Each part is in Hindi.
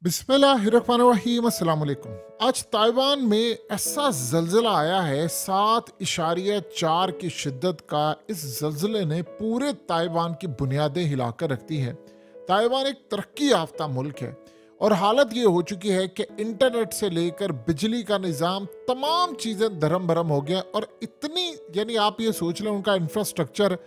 बिस्मिल्लाहिर्रहमानिर्रहीम अस्सलाम वालेकुम। आज ताइवान में ऐसा जल्जला आया है 7.4 की शिद्दत का। इस जल्जले ने पूरे ताइवान की बुनियादें हिलाकर रख दी है। ताइवान एक तरक्की याफ्ता मुल्क है और हालत ये हो चुकी है कि इंटरनेट से लेकर बिजली का निज़ाम तमाम चीज़ें धर्म भरम हो गया और इतनी यानी आप ये सोच लें उनका इंफ्रास्ट्रक्चर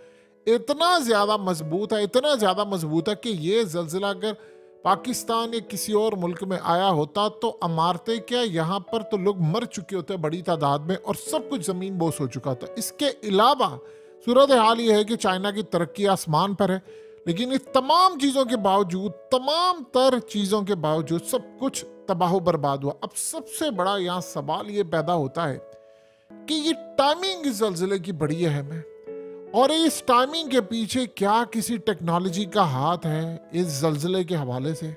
इतना ज़्यादा मजबूत है, इतना ज़्यादा मजबूत है कि ये जल्जला अगर पाकिस्तान या किसी और मुल्क में आया होता तो अमारतें क्या, यहाँ पर तो लोग मर चुके होते बड़ी तादाद में और सब कुछ ज़मीन बोस हो चुका था। इसके अलावा सूरत हाल ये है कि चाइना की तरक्की आसमान पर है, लेकिन इस तमाम चीज़ों के बावजूद, तमाम तर चीज़ों के बावजूद सब कुछ तबाह बर्बाद हुआ। अब सबसे बड़ा यहाँ सवाल ये पैदा होता है कि ये टाइमिंग इस जल्जले की बड़ी अहम है और इस टाइमिंग के पीछे क्या किसी टेक्नोलॉजी का हाथ है इस जल्जले के हवाले से।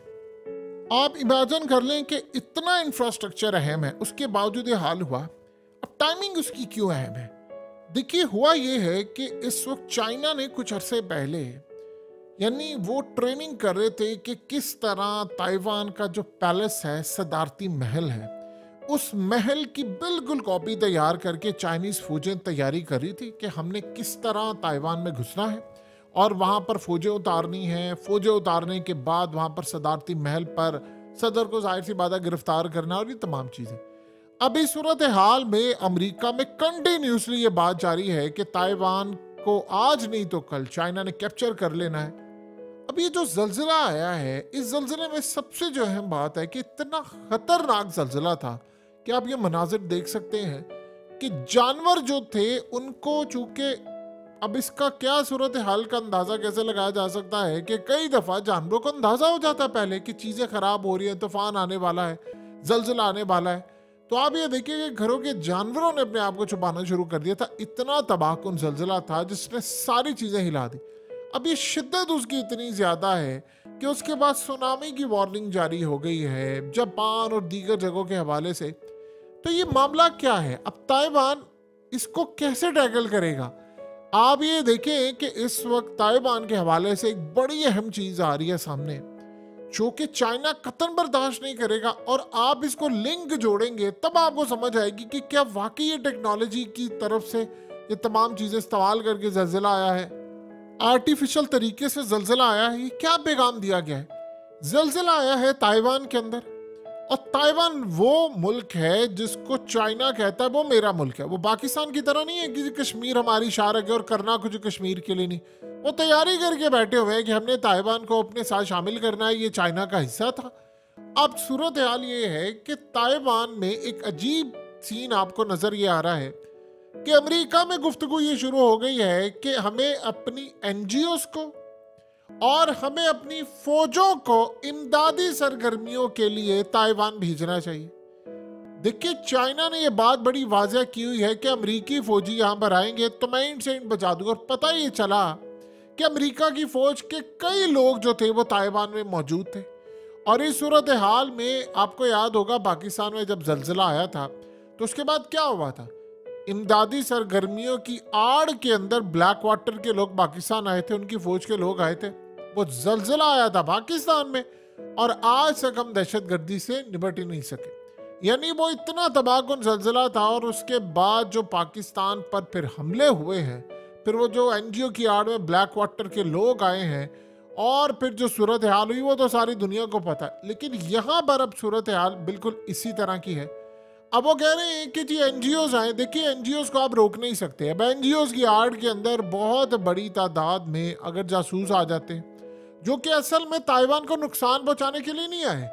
आप इमेजिन कर लें कि इतना इंफ्रास्ट्रक्चर अहम है, उसके बावजूद ये हाल हुआ। अब टाइमिंग उसकी क्यों अहम है? देखिए, हुआ ये है कि इस वक्त चाइना ने कुछ अरसे पहले यानी वो ट्रेनिंग कर रहे थे कि किस तरह ताइवान का जो पैलेस है, सदारती महल है, उस महल की बिल्कुल कॉपी तैयार करके चाइनीज फौजें तैयारी कर रही थी कि हमने किस तरह ताइवान में घुसना है और वहां पर फौजें उतारनी है। फौजें उतारने के बाद वहां पर सदारती महल पर सदर को जाहिर सी बात है गिरफ्तार करना और ये तमाम चीजें। अब इस सूरत हाल में अमेरिका में कंटिन्यूसली ये बात जारी है कि ताइवान को आज नहीं तो कल चाइना ने कैप्चर कर लेना है। अब ये जो जल्जला आया है, इस जल्जले में सबसे जो अहम बात है कि इतना खतरनाक जल्जला था कि आप ये मनाजिर देख सकते हैं कि जानवर जो थे उनको, चूंकि अब इसका क्या सूरत हाल का अंदाजा कैसे लगाया जा सकता है कि कई दफा जानवरों को अंदाजा हो जाता है पहले कि चीजें खराब हो रही हैं, तूफान आने वाला है, जल्जला आने वाला है। तो आप ये देखिए कि घरों के जानवरों ने अपने आप को छुपाना शुरू कर दिया था। इतना तबाहकुन जल्जला था जिसने सारी चीजें हिला दी। अब ये शिद्दत उसकी इतनी ज्यादा है कि उसके बाद सुनामी की वार्निंग जारी हो गई है जापान और दीगर जगहों के हवाले से। तो ये मामला क्या है? अब ताइवान इसको कैसे टैकल करेगा? आप ये देखें कि इस वक्त ताइवान के हवाले से एक बड़ी अहम चीज आ रही है सामने जो कि चाइना कतई बर्दाश्त नहीं करेगा और आप इसको लिंक जोड़ेंगे तब आपको समझ आएगी कि क्या वाकई ये टेक्नोलॉजी की तरफ से ये तमाम चीजें इस्तेमाल करके जल्जला आया है, आर्टिफिशियल तरीके से जल्जला आया है। ये क्या पैगाम दिया गया है? जल्जला आया है ताइवान के अंदर और ताइवान वो मुल्क है जिसको चाइना कहता है वो मेरा मुल्क है। वो पाकिस्तान की तरह नहीं है कि कश्मीर हमारी शारक है और करना कुछ कश्मीर के लिए नहीं। वो तैयारी करके बैठे हुए हैं कि हमने ताइवान को अपने साथ शामिल करना है, ये चाइना का हिस्सा था। अब सूरत हाल ये है कि ताइवान में एक अजीब सीन आपको नजर ये आ रहा है कि अमेरिका में गुफ्तगू ये शुरू हो गई है कि हमें अपनी एनजीओज को और हमें अपनी फौजों को इमदादी सरगर्मियों के लिए ताइवान भेजना चाहिए। देखिए, चाइना ने यह बात बड़ी वाज़ेह की हुई है कि अमेरिकी फौजी यहां पर आएंगे तो मैं इनसे इन बचा दूंगा। और पता ये चला कि अमेरिका की फौज के कई लोग जो थे वो ताइवान में मौजूद थे। और इस सूरत हाल में आपको याद होगा पाकिस्तान में जब जल्जला आया था तो उसके बाद क्या हुआ था? इमदादी सरगर्मियों की आड़ के अंदर ब्लैक वाटर के लोग पाकिस्तान आए थे, उनकी फौज के लोग आए थे। वो जल्जला आया था पाकिस्तान में और आज तक हम दहशतगर्दी से निपट ही नहीं सके। यानी वो इतना तबाहकुन जल्जला था और उसके बाद जो पाकिस्तान पर फिर हमले हुए हैं, फिर वो जो एनजीओ की आड़ में ब्लैक वाटर के लोग आए हैं और फिर जो सूरत हाल हुई वो तो सारी दुनिया को पता है। लेकिन यहाँ पर अब सूरत हाल बिल्कुल इसी तरह की है। अब वो कह रहे हैं कि जी एनजीओज आए। देखिए, एनजीओज को आप रोक नहीं सकते। अब एनजीओज की आड़ के अंदर बहुत बड़ी तादाद में अगर जासूस आ जाते हैं जो कि असल में ताइवान को नुकसान पहुंचाने के लिए नहीं आए,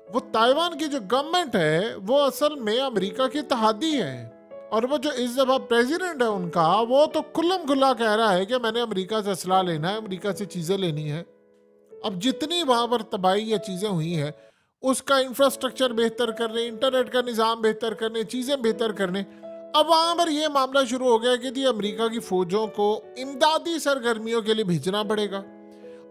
वो ताइवान की जो गवर्नमेंट है वो असल में अमेरिका की इत्तेहादी है और वो जो इस दफा प्रेसिडेंट है उनका, वो तो खुल्लम खुल्ला कह रहा है कि मैंने अमेरिका से असला लेना है, अमेरिका से चीज़ें लेनी है। अब जितनी वहाँ पर तबाही या चीज़ें हुई हैं उसका इंफ्रास्ट्रक्चर बेहतर करने, इंटरनेट का निज़ाम बेहतर करने, चीज़ें बेहतर करने, अब वहाँ पर यह मामला शुरू हो गया कि जी अमेरिका की फौजों को इमदादी सरगर्मियों के लिए भेजना पड़ेगा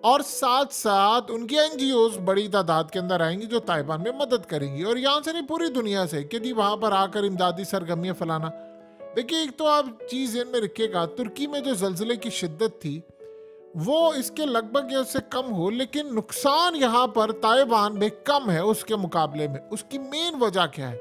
और साथ साथ उनकी एनजीओज बड़ी तादाद के अंदर आएंगी जो ताइवान में मदद करेंगी और यहाँ से नहीं पूरी दुनिया से कि जी वहाँ पर आकर इमदादी सरगर्मियाँ फैलाना। देखिए, एक तो आप चीज़ इनमें रखिएगा, तुर्की में जो जल्जले की शिद्दत थी वो इसके लगभग या उससे कम हो, लेकिन नुकसान यहाँ पर ताइवान में कम है उसके मुकाबले में। उसकी मेन वजह क्या है?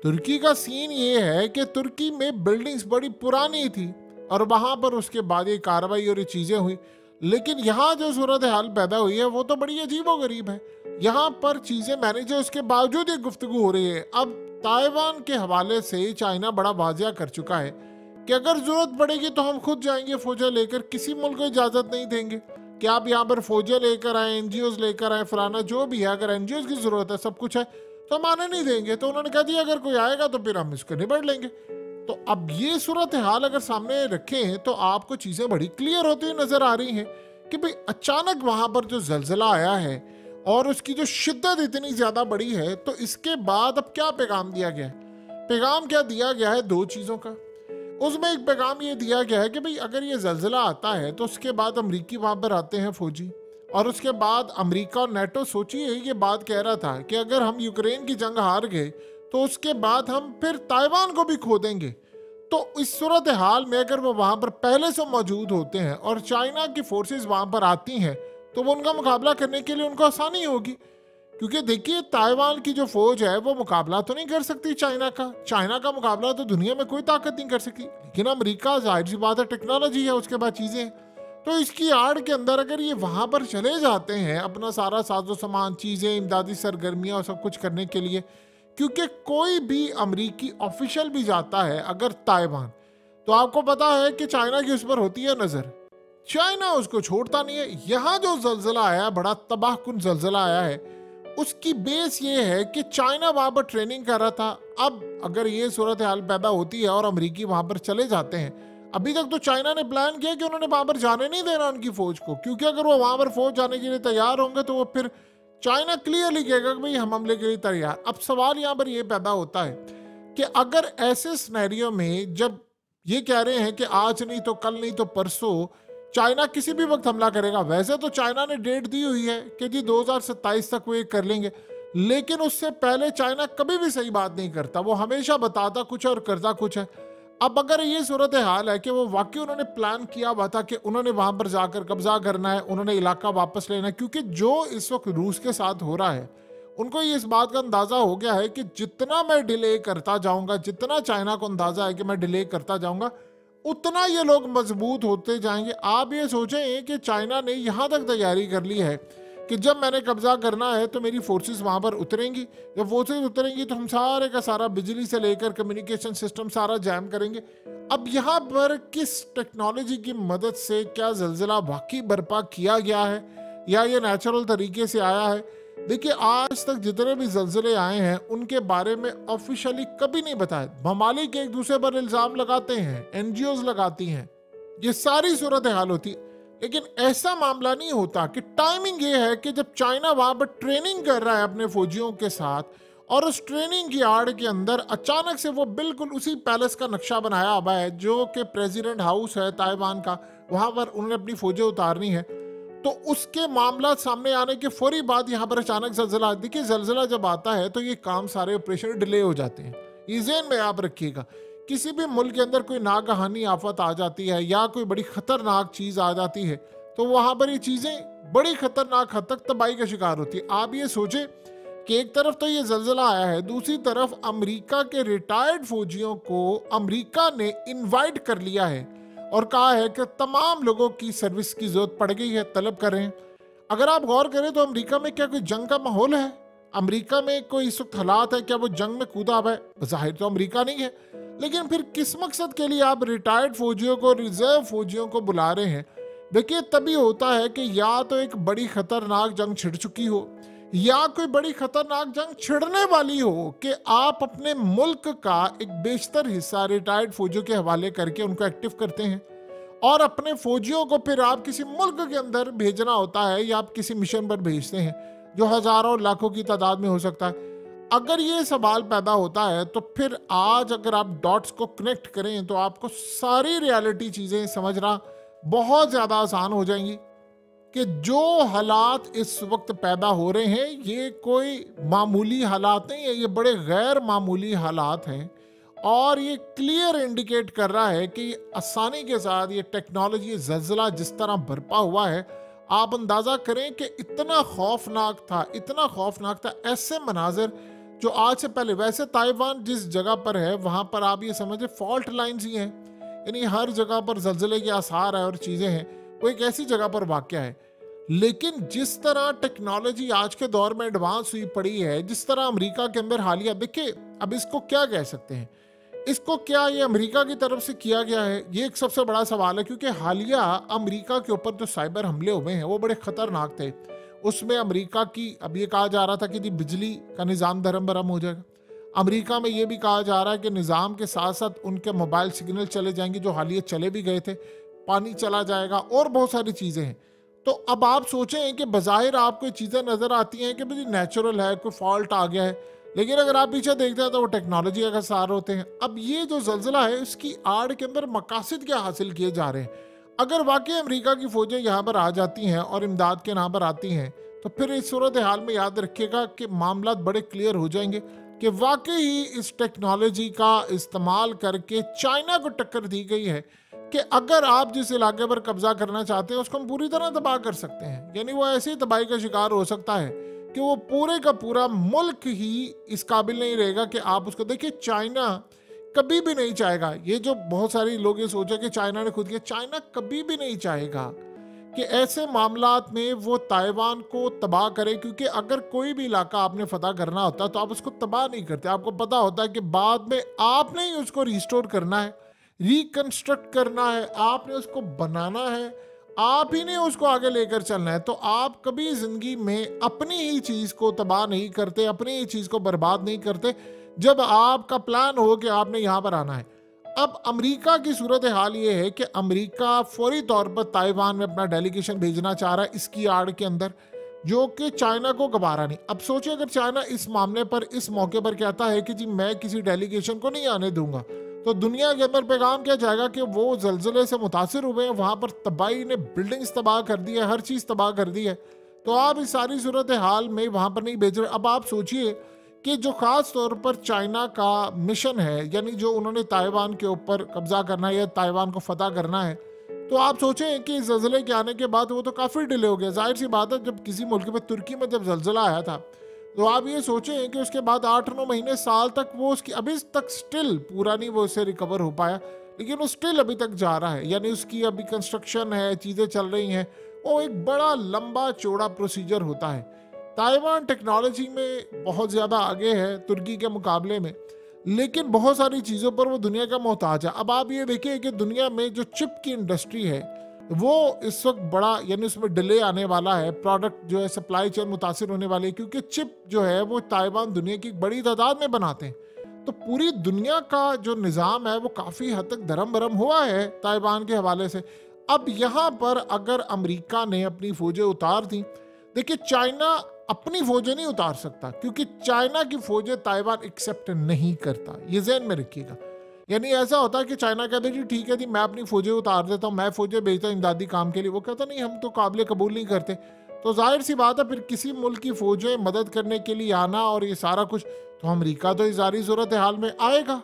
तुर्की का सीन ये है कि तुर्की में बिल्डिंग्स बड़ी पुरानी थी और वहां पर उसके बाद ये कार्रवाई और ये चीजें हुई, लेकिन यहाँ जो सूरत हाल पैदा हुई है वो तो बड़ी अजीबोगरीब है। यहाँ पर चीजें मैनेज है, उसके बावजूद ये गुफ्तगू हो रही है। अब ताइवान के हवाले से चाइना बड़ा वाजिया कर चुका है कि अगर जरूरत पड़ेगी तो हम खुद जाएंगे फौजें लेकर, किसी मुल्क को इजाजत नहीं देंगे कि आप यहाँ पर फौजें लेकर आए, एनजीओज लेकर आए, फलाना जो भी है। अगर एनजीओज की जरूरत है, सब कुछ है, तो हम आने नहीं देंगे। तो उन्होंने कहा दिया अगर कोई आएगा तो फिर हम इसको निबड़ लेंगे। तो अब ये सूरत हाल अगर सामने रखें तो आपको चीजें बड़ी क्लियर होती हुई नजर आ रही हैं कि भाई अचानक वहां पर जो जलजिला आया है और उसकी जो शिद्दत इतनी ज्यादा बड़ी है, तो इसके बाद अब क्या पैगाम दिया गया है? पैगाम क्या दिया गया है? दो चीजों का। उसमें एक पैगाम ये दिया गया है कि भाई अगर ये जलजिला आता है तो उसके बाद अमरीकी वहां पर आते हैं फौजी, और उसके बाद अमेरिका और नेटो, सोचिए ये बात कह रहा था कि अगर हम यूक्रेन की जंग हार गए तो उसके बाद हम फिर ताइवान को भी खो देंगे। तो इस सूरत हाल में अगर वो वहां पर पहले से मौजूद होते हैं और चाइना की फोर्सेस वहां पर आती हैं तो वो उनका मुकाबला करने के लिए उनको आसानी होगी। क्योंकि देखिए ताइवान की जो फौज है वो मुकाबला तो नहीं कर सकती चाइना का, चाइना का मुकाबला तो दुनिया में कोई ताकत नहीं कर सकती, लेकिन अमेरिका जाहिर सी बात है टेक्नोलॉजी है, उसके बाद चीजें हैं। तो इसकी आड़ के अंदर अगर ये वहां पर चले जाते हैं अपना सारा साजो सामान, चीजें, इमदादी सरगर्मियां और सब कुछ करने के लिए, क्योंकि कोई भी अमेरिकी ऑफिशियल भी जाता है अगर ताइवान, तो आपको पता है कि चाइना की उस पर होती है नजर, चाइना उसको छोड़ता नहीं है। यहाँ जो जलजिला आया, बड़ा तबाहकुन जलजिला आया है, उसकी बेस ये है कि चाइना वहां पर ट्रेनिंग कर रहा था। अब अगर ये सूरत हाल पैदा होती है और अमेरिकी वहां पर चले जाते हैं, अभी तक तो चाइना ने प्लान किया कि उन्होंने वहां पर जाने नहीं देना उनकी फौज को, क्योंकि अगर वो वहां पर फौज जाने के लिए तैयार होंगे तो वो फिर चाइना क्लियरली कहेगा कि भाई हम हमले के लिए तैयार। अब सवाल यहाँ पर ये पैदा होता है कि अगर ऐसे सिनेरियो में जब ये कह रहे हैं कि आज नहीं तो कल नहीं तो परसों चाइना किसी भी वक्त हमला करेगा, वैसे तो चाइना ने डेट दी हुई है कि जी 2027 तक वो ये कर लेंगे, लेकिन उससे पहले चाइना कभी भी सही बात नहीं करता, वो हमेशा बताता कुछ और करता कुछ है। अब अगर ये सूरत हाल है कि वो वाकई उन्होंने प्लान किया हुआ था कि उन्होंने वहां पर जाकर कब्जा करना है, उन्होंने इलाका वापस लेना है, क्योंकि जो इस वक्त रूस के साथ हो रहा है उनको ये इस बात का अंदाजा हो गया है कि जितना मैं डिले करता जाऊंगा, जितना चाइना को अंदाजा है कि मैं डिले करता जाऊंगा, उतना ये लोग मजबूत होते जाएंगे। आप ये सोचें कि चाइना ने यहाँ तक तैयारी कर ली है कि जब मैंने कब्जा करना है तो मेरी फोर्सेस वहां पर उतरेंगी, जब फोर्सेस उतरेंगी तो हम सारे का सारा बिजली से लेकर कम्युनिकेशन सिस्टम सारा जैम करेंगे। अब यहाँ पर किस टेक्नोलॉजी की मदद से क्या जलजिला वाकई बर्पा किया गया है या ये नेचुरल तरीके से आया है? देखिए आज तक जितने भी जलजिले आए हैं उनके बारे में ऑफिशियली कभी नहीं बताया। ममालिक एक दूसरे पर इल्जाम लगाते हैं, एनजीओज लगाती हैं, ये सारी सूरत हाल होती है, लेकिन ऐसा मामला नहीं होता कि टाइमिंग ये है कि जब चाइना वहां पर ट्रेनिंग कर रहा है अपने फौजियों के साथ और उस ट्रेनिंग की आड़ के अंदर अचानक से वो बिल्कुल उसी पैलेस का नक्शा बनाया हुआ है जो कि प्रेसिडेंट हाउस है ताइवान का, वहां पर उन्होंने अपनी फौजें उतारनी है, तो उसके मामला सामने आने के फौरी बाद यहाँ पर अचानक जलजिला। देखिए जलजिला जब आता है तो ये काम सारे ऑपरेशन डिले हो जाते हैं, ये ज़हन में आप रखिएगा। किसी भी मुल्क के अंदर कोई नागहानी आफत आ जाती है या कोई बड़ी खतरनाक चीज आ जाती है तो वहां पर ये चीजें बड़ी खतरनाक हद तक तबाही का शिकार होती है। आप ये सोचें कि एक तरफ तो ये जलजिला आया है, दूसरी तरफ अमेरिका के रिटायर्ड फौजियों को अमेरिका ने इनवाइट कर लिया है और कहा है कि तमाम लोगों की सर्विस की जरूरत पड़ गई है, तलब करें। अगर आप गौर करें तो अमेरिका में क्या कोई जंग का माहौल है? अमेरिका में कोई इस वक्त हालात है क्या वो जंग में कूदा हुआ है? जाहिर तो अमेरिका नहीं है, लेकिन फिर किस मकसद के लिए आप रिटायर्ड फौजियों को, रिजर्व फौजियों को बुला रहे हैं? देखिए तभी होता है कि या तो एक बड़ी खतरनाक जंग छिड़ चुकी हो या कोई बड़ी खतरनाक जंग छिड़ने वाली हो कि आप अपने मुल्क का एक बेशतर हिस्सा रिटायर्ड फौजियों के हवाले करके उनको एक्टिव करते हैं और अपने फौजियों को फिर आप किसी मुल्क के अंदर भेजना होता है या आप किसी मिशन पर भेजते हैं जो हजारों लाखों की तादाद में हो सकता है। अगर ये सवाल पैदा होता है तो फिर आज अगर आप डॉट्स को कनेक्ट करें तो आपको सारी रियलिटी चीज़ें समझना बहुत ज़्यादा आसान हो जाएंगी कि जो हालात इस वक्त पैदा हो रहे हैं ये कोई मामूली हालात नहीं है, ये बड़े गैर मामूली हालात हैं और ये क्लियर इंडिकेट कर रहा है कि आसानी के साथ ये टेक्नोलॉजी जल्जला जिस तरह बरपा हुआ है, आप अंदाज़ा करें कि इतना खौफनाक था, इतना खौफनाक था। ऐसे मनाजिर जो आज से पहले, वैसे ताइवान जिस जगह पर है वहाँ पर आप ये समझे फॉल्ट लाइन्स ही हैं, यानी हर जगह पर जल्जले के आसार है और चीज़ें हैं, वो एक ऐसी जगह पर वाक़या है। लेकिन जिस तरह टेक्नोलॉजी आज के दौर में एडवांस हुई पड़ी है, जिस तरह अमेरिका के अंदर हालिया, देखिए अब इसको क्या कह सकते हैं, इसको क्या ये अमेरिका की तरफ से किया गया है, ये एक सबसे बड़ा सवाल है। क्योंकि हालिया अमेरिका के ऊपर जो साइबर हमले हुए हैं वो बड़े खतरनाक थे। उसमें अमेरिका की, अब ये कहा जा रहा था कि जी बिजली का निज़ाम धर्म भरम हो जाएगा। अमेरिका में ये भी कहा जा रहा है कि निज़ाम के साथ साथ उनके मोबाइल सिग्नल चले जाएंगे, जो हालिया चले भी गए थे, पानी चला जाएगा और बहुत सारी चीज़ें हैं। तो अब आप सोचें कि बज़ाहिर आपको ये चीज़ें नज़र आती हैं कि भाई नेचुरल है, कोई फॉल्ट आ गया है, लेकिन अगर आप पीछे देखते हैं तो वो टेक्नोलॉजी का सार होते हैं। अब ये जो जल्जला है इसकी आड़ के अंदर मकासद क्या हासिल किए जा रहे हैं? अगर वाकई अमेरिका की फौजें यहाँ पर आ जाती हैं और इमदाद के नाम पर आती हैं, तो फिर इस सूरत हाल में याद रखिएगा कि मामला बड़े क्लियर हो जाएंगे कि वाकई ही इस टेक्नोलॉजी का इस्तेमाल करके चाइना को टक्कर दी गई है कि अगर आप जिस इलाके पर कब्जा करना चाहते हैं उसको हम पूरी तरह तबाह कर सकते हैं। यानी वो ऐसी तबाही का शिकार हो सकता है कि वो पूरे का पूरा मुल्क ही इस काबिल नहीं रहेगा कि आप उसको, देखिए चाइना कभी भी नहीं चाहेगा, ये जो बहुत सारे लोग ये सोचे कि चाइना ने खुद किया, चाइना कभी भी नहीं चाहेगा कि ऐसे मामलात में वो ताइवान को तबाह करे। क्योंकि अगर कोई भी इलाका आपने फतह करना होता है तो आप उसको तबाह नहीं करते, आपको पता होता है कि बाद में आपने ही उसको रिस्टोर करना है, रिकंस्ट्रक्ट करना है, आपने उसको बनाना है, आप ही ने उसको आगे लेकर चलना है। तो आप कभी जिंदगी में अपनी ही चीज़ को तबाह नहीं करते, अपनी ही चीज़ को बर्बाद नहीं करते जब आपका प्लान हो कि आपने यहाँ पर आना है। अब अमेरिका की सूरत हाल ये है कि अमेरिका फौरी तौर पर ताइवान में अपना डेलीगेशन भेजना चाह रहा है इसकी आड़ के अंदर, जो कि चाइना को गवारा नहीं। अब सोचिए अगर चाइना इस मामले पर, इस मौके पर कहता है कि जी मैं किसी डेलीगेशन को नहीं आने दूंगा, तो दुनिया के अंदर पैगाम क्या जाएगा कि वो जल्जले से मुतासिर हुए हैं, वहाँ पर तबाही ने बिल्डिंग्स तबाह कर दी है, हर चीज़ तबाह कर दी है। तो आप इस सारी सूरत हाल में वहाँ पर नहीं भेज रहे। अब आप सोचिए कि जो ख़ास तौर पर चाइना का मिशन है, यानी जो उन्होंने ताइवान के ऊपर कब्जा करना है या ताइवान को फतह करना है, तो आप सोचें कि जल्जले के आने के बाद वो तो काफ़ी डिले हो गया। जाहिर सी बात है, जब किसी मुल्क में, तुर्की में जब जल्जला आया था, तो आप ये सोचें कि उसके बाद 8-9 महीने, साल तक वो उसकी अभी तक स्टिल पूरा नहीं वो उससे रिकवर हो पाया, लेकिन वो स्टिल अभी तक जा रहा है। यानी उसकी अभी कंस्ट्रक्शन है, चीज़ें चल रही हैं, वो एक बड़ा लंबा चौड़ा प्रोसीजर होता है। ताइवान टेक्नोलॉजी में बहुत ज़्यादा आगे है तुर्की के मुकाबले में, लेकिन बहुत सारी चीज़ों पर वो दुनिया का मोहताज है। अब आप ये देखिए कि दुनिया में जो चिप की इंडस्ट्री है वो इस वक्त बड़ा, यानी उसमें डिले आने वाला है, प्रोडक्ट जो है सप्लाई चेन मुतासिर होने वाली है, क्योंकि चिप जो है वो ताइवान दुनिया की एक बड़ी तादाद में बनाते हैं। तो पूरी दुनिया का जो निज़ाम है वो काफ़ी हद तक धर्म भरम हुआ है ताइवान के हवाले से। अब यहाँ पर अगर अमेरिका ने अपनी फौजें उतार दी, देखिए चाइना अपनी फौजें नहीं उतार सकता, क्योंकि चाइना की फौजें ताइवान एक्सेप्ट नहीं करता, ये ज़हन में रखिएगा। यानी ऐसा होता है कि चाइना कहते जी ठीक है जी मैं अपनी फौजें उतार देता हूँ, मैं फौजें भेजता हूँ इमदादी काम के लिए, वो कहता नहीं हम तो काबिल कबूल नहीं करते। तो जाहिर सी बात है फिर किसी मुल्क की फौजें मदद करने के लिए आना और ये सारा कुछ, तो अमेरिका तो इस सारी सूरत हाल में आएगा।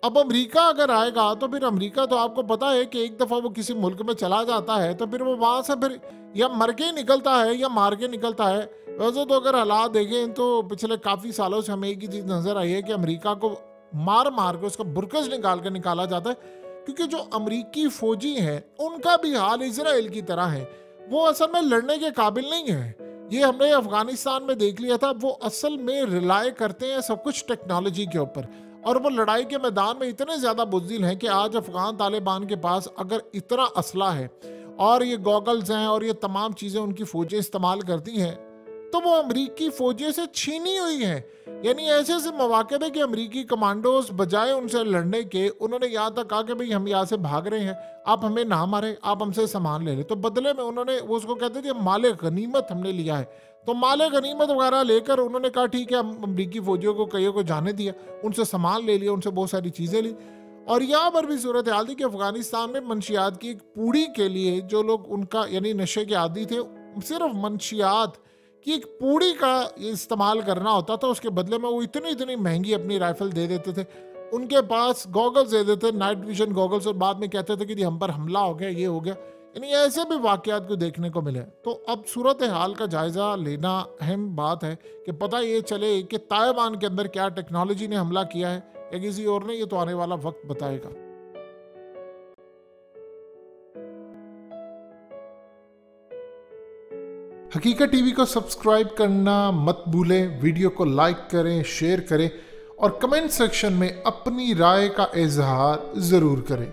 अब अमेरिका अगर आएगा तो फिर अमेरिका, तो आपको पता है कि एक दफ़ा वो किसी मुल्क में चला जाता है तो फिर वो वहाँ से फिर या मर के निकलता है या मार के निकलता है। वैसे तो अगर हालात देखें तो पिछले काफ़ी सालों से हमें एक ही चीज़ नज़र आई है कि अमेरिका को मार मार के उसका बुरकस निकाल के निकाला जाता है, क्योंकि जो अमेरिकी फौजी हैं उनका भी हाल इजराइल की तरह है, वो असल में लड़ने के काबिल नहीं है। ये हमने अफगानिस्तान में देख लिया था, वो असल में रिलाय करते हैं सब कुछ टेक्नोलॉजी के ऊपर, और वो लड़ाई के मैदान में इतने ज़्यादा बुज़दिल हैं कि आज अफगान तालिबान के पास अगर इतना असला है और ये गॉगल्स हैं और ये तमाम चीज़ें उनकी फ़ौजें इस्तेमाल करती हैं, तो वो अमरीकी फ़ौजें से छीनी हुई हैं। यानी ऐसे ऐसे मौके थे कि अमरीकी कमांडोज बजाय उनसे लड़ने के, उन्होंने यहाँ तक कहा कि भाई हम यहाँ से भाग रहे हैं, आप हमें ना मारें, आप हमसे सामान ले लें। तो बदले में उन्होंने, वो उसको कहते थे माले गनीमत हमने लिया है, तो माले गनीमत वगैरह लेकर उन्होंने कहा ठीक है, हम अमरीकी फौजियों को कईयों को जाने दिया, उनसे सामान ले लिया, उनसे बहुत सारी चीज़ें ली। और यहाँ पर भी सूरत हाल थी कि अफगानिस्तान में मंशियात की एक पूड़ी के लिए जो लोग उनका यानी नशे के आदी थे, सिर्फ मंशियात कि एक पूड़ी का इस्तेमाल करना होता था, उसके बदले में वो इतनी इतनी महंगी अपनी राइफल दे देते थे। उनके पास गॉगल्स दे देते, नाइट विजन गॉगल्स, और बाद में कहते थे कि हम पर हमला हो गया, ये हो गया। यानी ऐसे भी वाकयात को देखने को मिले। तो अब सूरत हाल का जायजा लेना अहम बात है कि पता ये चले कि ताइवान के अंदर क्या टेक्नोलॉजी ने हमला किया है या किसी और ने, ये तो आने वाला वक्त बताएगा। हकीकत टीवी को सब्सक्राइब करना मत भूलें, वीडियो को लाइक करें, शेयर करें और कमेंट सेक्शन में अपनी राय का इजहार जरूर करें।